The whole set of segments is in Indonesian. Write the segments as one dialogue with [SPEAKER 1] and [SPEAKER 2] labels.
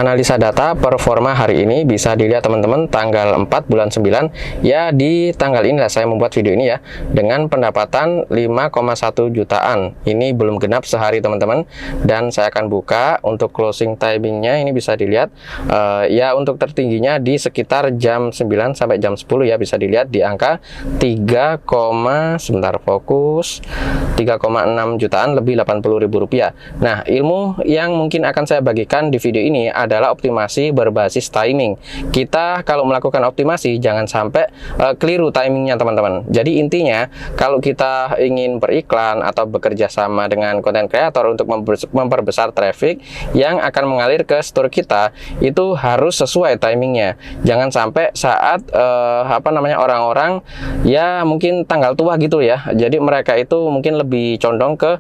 [SPEAKER 1] analisa data performa hari ini bisa dilihat teman-teman tanggal 4 bulan 9 ya. Di tanggal inilah saya membuat video ini ya, dengan pendapatan 5,1 jutaan. Ini belum genap sehari teman-teman, dan saya akan buka untuk closing timingnya. Ini bisa dilihat ya, untuk tertingginya di sekitar jam 9 sampai jam 10 ya, bisa dilihat di angka 3, sebentar fokus 3,6 jutaan lebih Rp80.000. Nah, ilmu yang mungkin akan saya bagikan di video ini adalah optimasi berbasis timing. Kita kalau melakukan optimasi jangan sampai keliru timingnya teman-teman. Jadi intinya kalau kita ingin beriklan atau bekerja sama dengan konten kreator untuk memperbesar traffic yang akan mengalir ke store kita, itu harus sesuai timingnya. Jangan sampai saat orang-orang ya mungkin tanggal tua gitu ya. Jadi mereka itu mungkin lebih condong ke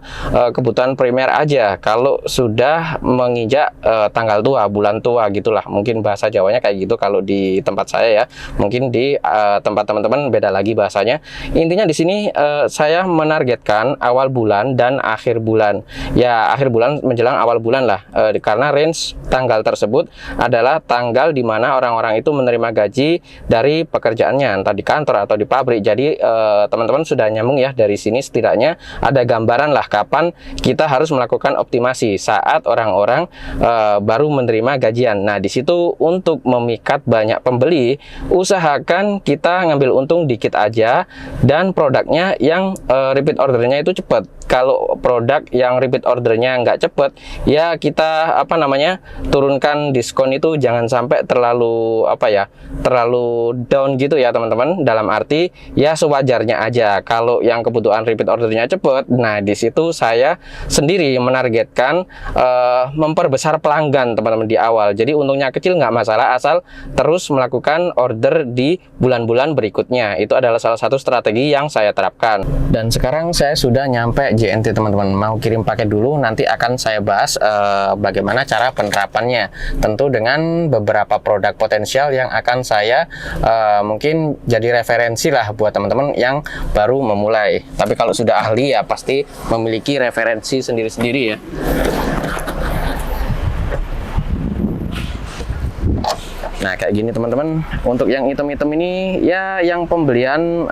[SPEAKER 1] kebutuhan primer aja. Kalau sudah menginjak tanggal tua, bulan tua gitulah, mungkin bahasa Jawanya kayak gitu kalau di tempat saya ya. Mungkin di tempat teman-teman beda lagi bahasanya. Intinya di sini saya menargetkan awal bulan dan akhir bulan. Ya, akhir bulan menjelang awal bulan lah, karena range tanggal tersebut adalah tanggal di mana orang-orang itu menerima gaji dari pekerjaannya, entah di kantor atau di pabrik. Jadi teman-teman sudah nyambung ya, dari sini setidaknya ada gambaran lah kapan kita harus melakukan optimasi saat orang-orang baru menerima gajian. Nah, di situ untuk memikat banyak pembeli, usahakan kita ngambil untung dikit aja dan produknya yang repeat ordernya itu cepat. Kalau produk yang repeat ordernya nggak cepet, ya kita turunkan diskon itu jangan sampai terlalu terlalu down gitu ya teman-teman. Dalam arti ya sewajarnya aja. Kalau yang kebutuhan repeat ordernya cepet, nah di situ saya sendiri menargetkan memperbesar pelanggan teman-teman di awal. Jadi untungnya kecil nggak masalah, asal terus melakukan order di bulan-bulan berikutnya. Itu adalah salah satu strategi yang saya terapkan. Dan sekarang saya sudah nyampe JNT teman-teman, mau kirim paket dulu, nanti akan saya bahas bagaimana cara penerapannya, tentu dengan beberapa produk potensial yang akan saya mungkin jadi referensi lah buat teman-teman yang baru memulai. Tapi kalau sudah ahli ya pasti memiliki referensi sendiri-sendiri ya. Nah, kayak gini teman-teman. Untuk yang item-item ini ya yang pembelian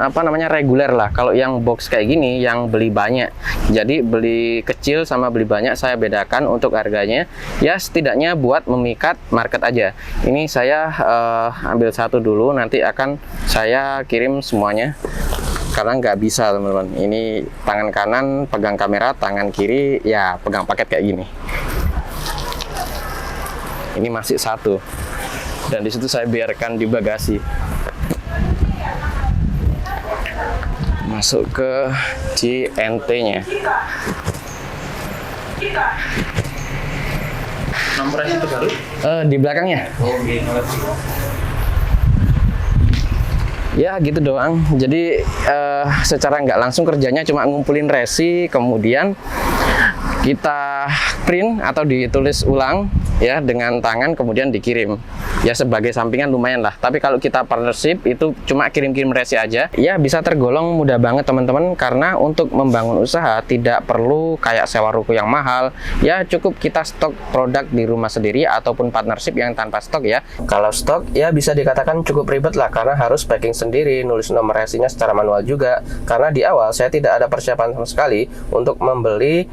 [SPEAKER 1] reguler lah. Kalau yang box kayak gini yang beli banyak. Jadi beli kecil sama beli banyak saya bedakan untuk harganya. Ya setidaknya buat memikat market aja. Ini saya ambil satu dulu, nanti akan saya kirim semuanya. Karena nggak bisa teman-teman. Ini tangan kanan pegang kamera, tangan kiri ya pegang paket kayak gini. Ini masih satu. Dan disitu saya biarkan di bagasi. Masuk ke JNT-nya.
[SPEAKER 2] Nomor itu baru?
[SPEAKER 1] Di belakangnya. Ya gitu doang. Jadi secara nggak langsung kerjanya cuma ngumpulin resi, kemudian kita print atau ditulis ulang ya dengan tangan, kemudian dikirim. Ya sebagai sampingan lumayan lah. Tapi kalau kita partnership itu cuma kirim-kirim resi aja, ya bisa tergolong mudah banget teman-teman. Karena untuk membangun usaha tidak perlu kayak sewa ruko yang mahal. Ya cukup kita stok produk di rumah sendiri ataupun partnership yang tanpa stok ya. Kalau stok ya bisa dikatakan cukup ribet lah, karena harus packing sendiri, nulis nomor resinya secara manual juga. Karena di awal saya tidak ada persiapan sama sekali untuk membeli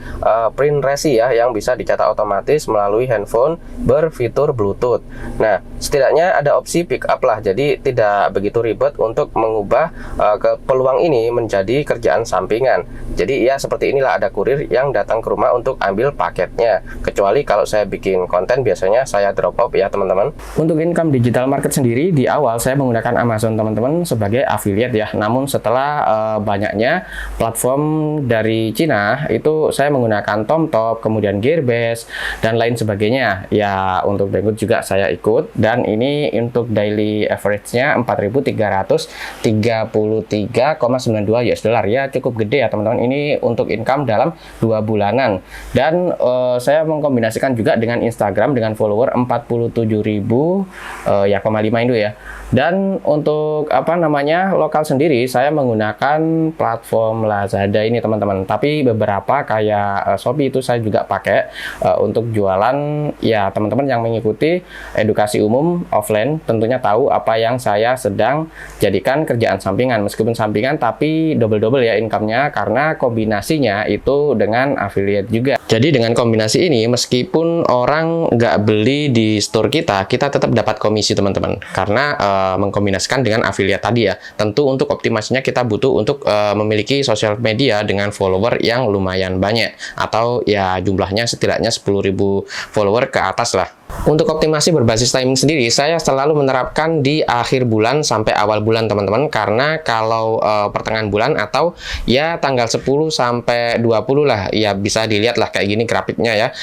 [SPEAKER 1] print resi ya yang bisa dicetak otomatis melalui handphone berfitur Bluetooth. Nah, setidaknya ada opsi pick up lah, jadi tidak begitu ribet untuk mengubah ke peluang ini menjadi kerjaan sampingan. Jadi ya seperti inilah, ada kurir yang datang ke rumah untuk ambil paketnya. Kecuali kalau saya bikin konten, biasanya saya drop off ya teman-teman. Untuk income digital market sendiri, di awal saya menggunakan Amazon teman-teman sebagai affiliate ya. Namun setelah banyaknya platform dari Cina, itu saya menggunakan TomTop, kemudian Gearbest dan lain sebagainya. Ya untuk Banggood juga saya ikut, dan ini untuk daily average-nya 4.333,92 US dollar ya, cukup gede ya teman-teman. Ini untuk income dalam 2 bulanan. Dan saya mengkombinasikan juga dengan Instagram dengan follower 47.000 ya, 5 itu ya. Dan untuk lokal sendiri saya menggunakan platform Lazada ini teman-teman. Tapi beberapa kayak Shopee Shopee itu saya juga pakai untuk jualan. Ya teman-teman yang mengikuti edukasi umum offline tentunya tahu apa yang saya sedang jadikan kerjaan sampingan, meskipun sampingan tapi double-double ya income-nya, karena kombinasinya itu dengan affiliate juga. Jadi dengan kombinasi ini, meskipun orang nggak beli di store kita tetap dapat komisi teman-teman, karena mengkombinasikan dengan affiliate tadi ya. Tentu untuk optimasinya kita butuh untuk memiliki sosial media dengan follower yang lumayan banyak, atau ya jumlahnya setidaknya 10.000 follower ke atas lah. Untuk optimasi berbasis timing sendiri, saya selalu menerapkan di akhir bulan sampai awal bulan teman-teman, karena kalau pertengahan bulan atau ya tanggal 10 sampai 20 lah, ya bisa dilihat lah kayak gini grafiknya ya.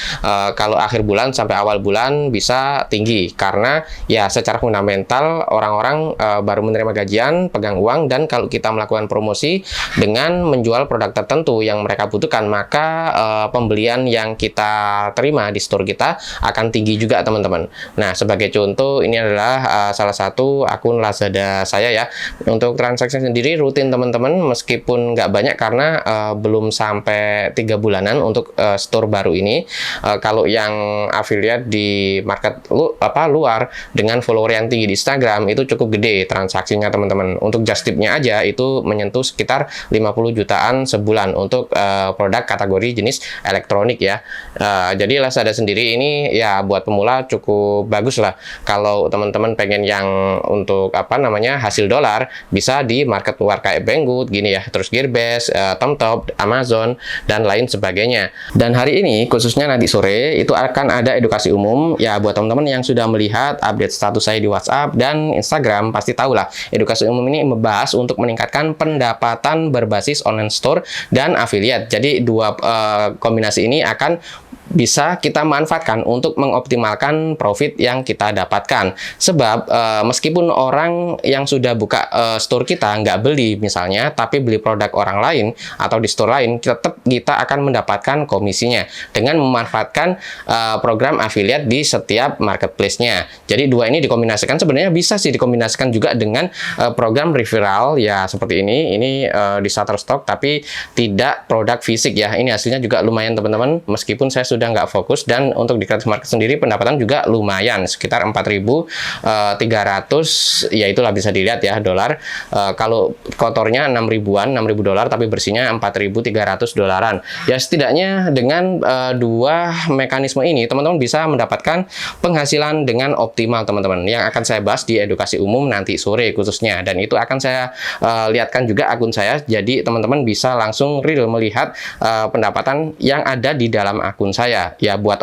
[SPEAKER 1] Kalau akhir bulan sampai awal bulan bisa tinggi, karena ya secara fundamental orang-orang baru menerima gajian, pegang uang, dan kalau kita melakukan promosi dengan menjual produk tertentu yang mereka butuhkan, maka pembelian yang kita terima di store kita akan tinggi juga teman-teman. Nah, sebagai contoh ini adalah salah satu akun Lazada saya ya. Untuk transaksi sendiri rutin teman-teman, meskipun nggak banyak karena belum sampai 3 bulanan untuk store baru ini. Kalau yang affiliate di market luar dengan follower yang tinggi di Instagram itu cukup gede transaksinya teman-teman. Untuk just tip-nya aja itu menyentuh sekitar 50 jutaan sebulan untuk produk kategori jenis elektronik ya. Jadi Lazada sendiri ini ya buat pemula cukup bagus lah. Kalau teman-teman pengen yang untuk hasil dolar, bisa di market luar kayak Banggood gini ya, terus Gearbest, TomTop, Amazon, dan lain sebagainya. Dan hari ini khususnya nanti sore itu akan ada edukasi umum ya buat teman-teman yang sudah melihat update status saya di WhatsApp dan Instagram, pasti tahu lah edukasi umum ini membahas untuk meningkatkan pendapatan berbasis online store dan affiliate. Jadi dua kombinasi ini akan bisa kita manfaatkan untuk mengoptimalkan profit yang kita dapatkan. Sebab meskipun orang yang sudah buka store kita nggak beli misalnya, tapi beli produk orang lain atau di store lain, tetap kita akan mendapatkan komisinya dengan memanfaatkan program affiliate di setiap marketplace-nya. Jadi dua ini dikombinasikan, sebenarnya bisa sih dikombinasikan juga dengan program referral ya seperti ini. Ini di Shutterstock tapi tidak produk fisik ya. Ini hasilnya juga lumayan teman-teman, meskipun saya sudah nggak fokus. Dan untuk di creative market sendiri pendapatan juga lumayan, sekitar 4.300 ya, itulah bisa dilihat ya dolar. Kalau kotornya 6.000-an, 6.000 dolar, tapi bersihnya 4.300 dolaran ya. Setidaknya dengan dua mekanisme ini teman-teman bisa mendapatkan penghasilan dengan optimal teman-teman, yang akan saya bahas di edukasi umum nanti sore khususnya. Dan itu akan saya lihatkan juga akun saya, jadi teman-teman bisa langsung real melihat pendapatan yang ada di dalam akun saya ya, buat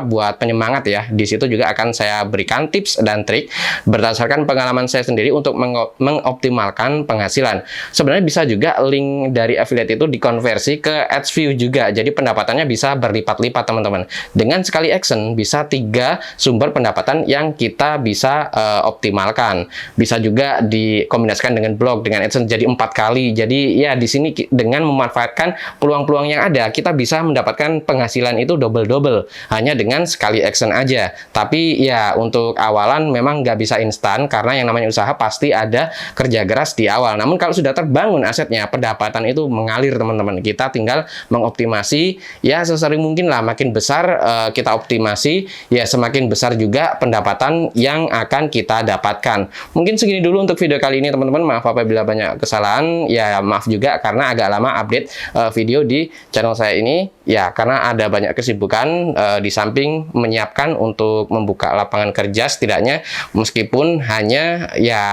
[SPEAKER 1] buat penyemangat ya. Di situ juga akan saya berikan tips dan trik berdasarkan pengalaman saya sendiri untuk mengoptimalkan penghasilan. Sebenarnya bisa juga link dari affiliate itu dikonversi ke ads view juga, jadi pendapatannya bisa berlipat-lipat teman-teman. Dengan sekali action bisa 3 sumber pendapatan yang kita bisa optimalkan. Bisa juga dikombinasikan dengan blog, dengan AdSense jadi 4 kali. Jadi ya di sini dengan memanfaatkan peluang-peluang yang ada, kita bisa mendapatkan penghasilan itu double-double hanya dengan sekali action aja. Tapi ya untuk awalan memang nggak bisa instan, karena yang namanya usaha pasti ada kerja keras di awal. Namun kalau sudah terbangun asetnya, pendapatan itu mengalir teman-teman. Kita tinggal mengoptimasi ya sesering mungkin lah. Makin besar kita optimasi ya, semakin besar juga pendapatan yang akan kita dapatkan. Mungkin segini dulu untuk video kali ini teman-teman. Maaf apabila banyak kesalahan ya, maaf juga karena agak lama update video di channel saya ini ya, karena ada banyak kesibukan di samping menyiapkan untuk membuka lapangan kerja setidaknya, meskipun hanya ya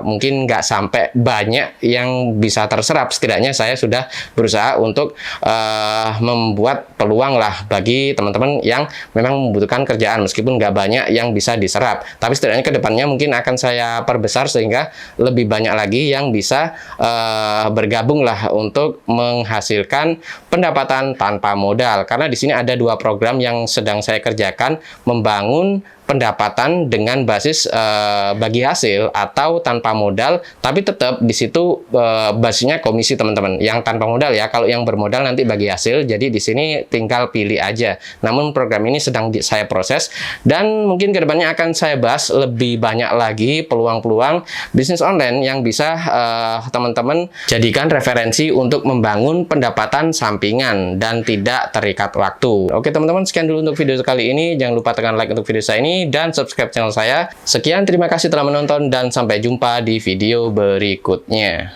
[SPEAKER 1] mungkin nggak sampai banyak yang bisa terserap, setidaknya saya sudah berusaha untuk membuat peluang lah bagi teman-teman yang memang membutuhkan kerjaan, meskipun nggak banyak yang bisa diserap. Tapi setidaknya kedepannya mungkin akan saya perbesar sehingga lebih banyak lagi yang bisa bergabung lah untuk menghasilkan pendapatan tanpa modal. Karena di sini ada 2 program yang sedang saya kerjakan, membangun pendapatan dengan basis bagi hasil atau tanpa modal, tapi tetap di situ basisnya komisi teman-teman. Yang tanpa modal ya, kalau yang bermodal nanti bagi hasil. Jadi di sini tinggal pilih aja. Namun program ini sedang saya proses dan mungkin kedepannya akan saya bahas lebih banyak lagi peluang-peluang bisnis online yang bisa teman-teman jadikan referensi untuk membangun pendapatan sampingan dan tidak terikat waktu. Oke teman-teman, sekian dulu untuk video kali ini. Jangan lupa tekan like untuk video saya ini dan subscribe channel saya. Sekian, terima kasih telah menonton dan sampai jumpa di video berikutnya.